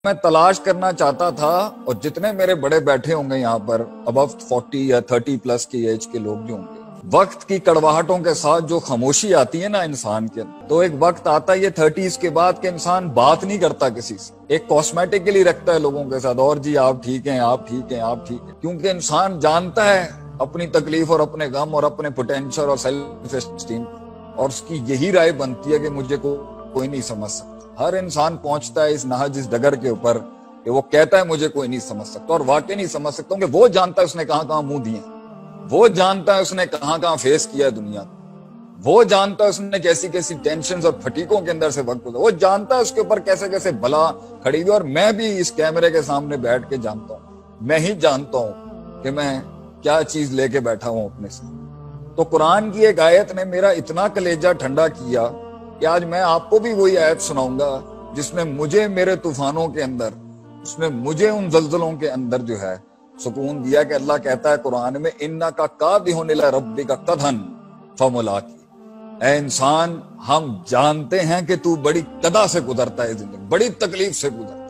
میں تلاش کرنا چاہتا تھا، اور جتنے میرے بڑے بیٹھے ہوں گے یہاں پر ابو 40 یا 30 پلس کی ایج کے لوگ جو ہوں گے، وقت کی کڑواہٹوں کے ساتھ جو خاموشی آتی ہے نا انسان کے اندر، تو ایک وقت آتا ہے یہ 30s کے بعد کہ انسان بات نہیں کرتا کسی سے، ایک کاسمیٹکلی رکھتا ہے لوگوں کے ساتھ، اور جی آپ ٹھیک ہیں، آپ ٹھیک ہیں، آپ ٹھیک ہیں، کیونکہ انسان جانتا ہے اپنی تکلیف اور اپنے غم اور اپنے پوٹینشل اور سیلف اسٹیم، اور اس کی یہی رائے بنتی ہے کہ مجھے کوئی نہیں سمجھ سکتا۔ ہر انسان پہنچتا ہے اس نہج اس ڈگر کے اوپر کہ وہ کہتا ہے مجھے کوئی نہیں سمجھ سکتا، اور واقعی نہیں سمجھ سکتا ہوں کہ وہ جانتا ہے اس نے کہاں کہاں منہ دیے، وہ جانتا ہے اس نے کہاں کہاں فیس کیا ہے دنیا کو، وہ جانتا ہے اس نے کیسی کیسی ٹینشنز اور پھٹیکوں کے اندر سے وقت گزارا، وہ جانتا ہے اس کے اوپر کیسے کیسے بلا کھڑی ہوئی، اور میں بھی اس کیمرے کے سامنے بیٹھ کے جانتا ہوں، میں ہی جانتا ہوں کہ میں کیا چیز لے کے بیٹھا ہوں اپنے سامنے۔ تو قرآن کی ایک آیت نے میرا اتنا کلیجہ ٹھنڈا کیا کہ آج میں آپ کو بھی وہی آیت سناؤں گا جس نے مجھے میرے طوفانوں کے اندر، اس نے مجھے ان زلزلوں کے اندر جو ہے سکون دیا، کہ اللہ کہتا ہے قرآن میں اِنَّكَ قَادِحٌ إِلَىٰ رَبِّكَ قَدْحًا فَمُلَاقِيهِ، اے انسان ہم جانتے ہیں کہ تو بڑی قدا سے گزرتا ہے زندگی، بڑی تکلیف سے گزرتا ہے۔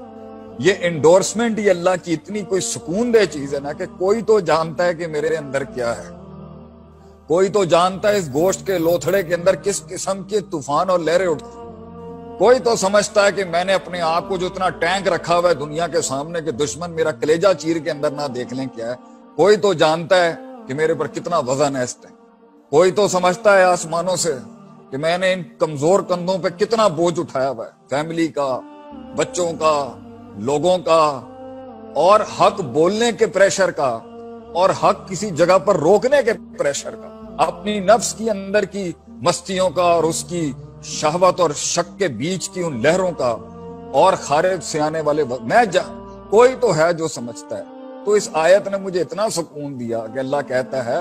یہ انڈورسمنٹ ہی اللہ کی اتنی کوئی سکون دہ چیز ہے نا، کہ کوئی تو جانتا ہے کہ میرے اندر کیا ہے، کوئی تو جانتا ہے اس گوشت کے لوتھڑے کے اندر کس قسم کے طوفان اور لہریں اٹھتی، کوئی تو سمجھتا ہے کہ میں نے اپنے آپ کو جو اتنا ٹینک رکھا ہوا ہے دنیا کے سامنے کہ دشمن میرا کلیجہ چیر کے اندر نہ دیکھ لیں کیا ہے، کوئی تو جانتا ہے کہ میرے پر کتنا وزن ہے اس ٹائم، کوئی تو سمجھتا ہے آسمانوں سے کہ میں نے ان کمزور کندھوں پہ کتنا بوجھ اٹھایا ہوا ہے، فیملی کا، بچوں کا، لوگوں کا، اور حق بولنے کے پریشر کا، اور حق کسی جگہ پر روکنے کے پریشر کا، اپنی نفس کی اندر کی مستیوں کا، اور اس کی شہوت اور شک کے بیچ کی ان لہروں کا، اور خارج سے آنے والے کوئی تو ہے جو سمجھتا ہے۔ تو اس آیت نے مجھے اتنا سکون دیا کہ اللہ کہتا ہے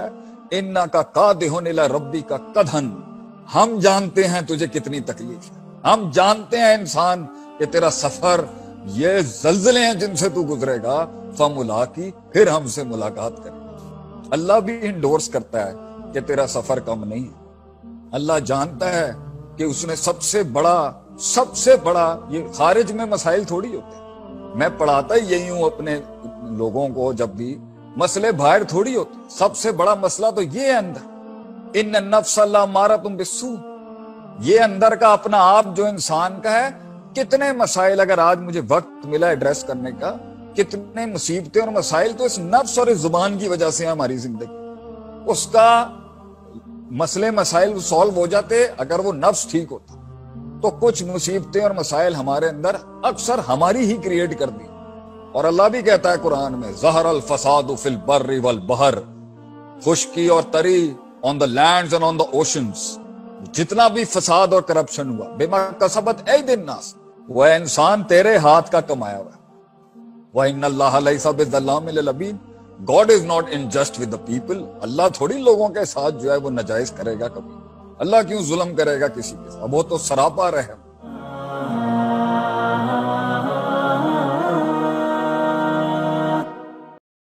اِنَّكَ قَادِحٌ إِلَىٰ رَبِّكَ قَدْحًا، ہم جانتے ہیں تجھے کتنی تکلیف ہے، ہم جانتے ہیں انسان کہ تیرا سفر یہ زلزلے ہیں جن سے تو گزرے گا، فَمُلَاقِي، پھر ہم سے ملاقات کرے گا۔ اللہ بھی انڈورس کرتا ہے کہ تیرا سفر کم نہیں ہے، اللہ جانتا ہے کہ اس نے سب سے بڑا یہ خارج میں مسائل تھوڑی ہوتے ہیں، میں پڑھاتا ہی یہی ہوں اپنے لوگوں کو، جب بھی مسئلے باہر تھوڑی ہوتے ہیں، سب سے بڑا مسئلہ تو یہ ہے اندر، ان النفس لامارۃ بالسوء، یہ اندر کا اپنا آپ جو انسان کا ہے، کتنے مسائل اگر آج مجھے وقت ملا ایڈریس کرنے کا، کتنے مصیبتیں اور مسائل تو اس نفس اور اس زبان کی وجہ سے ہماری زندگی، اس کا مسئلے مسائل سالو ہو جاتے اگر وہ نفس ٹھیک ہوتا، تو کچھ مصیبتیں اور مسائل ہمارے اندر اکثر ہماری ہی کریٹ کر دی۔ اور اللہ بھی کہتا ہے قرآن میں ظہر الفساد فی البر والبحر، خشکی اور تری on the lands and on the oceans, جتنا بھی فساد اور کرپشن ہوا، بما کسبت ایدی الناس، وہ انسان تیرے ہاتھ کا کمایا ہوا ہے۔ وَإِنَّ اللَّهَ لَيْسَ بِالظَّلَّامِ لِلْعَبِيدِ، God is not unjust with the people، اللہ تھوڑی لوگوں کے ساتھ جو ہے وہ ناجائز کرے گا کبھی، اللہ کیوں ظلم کرے گا کسی کے ساتھ، وہ تو سراپا رحم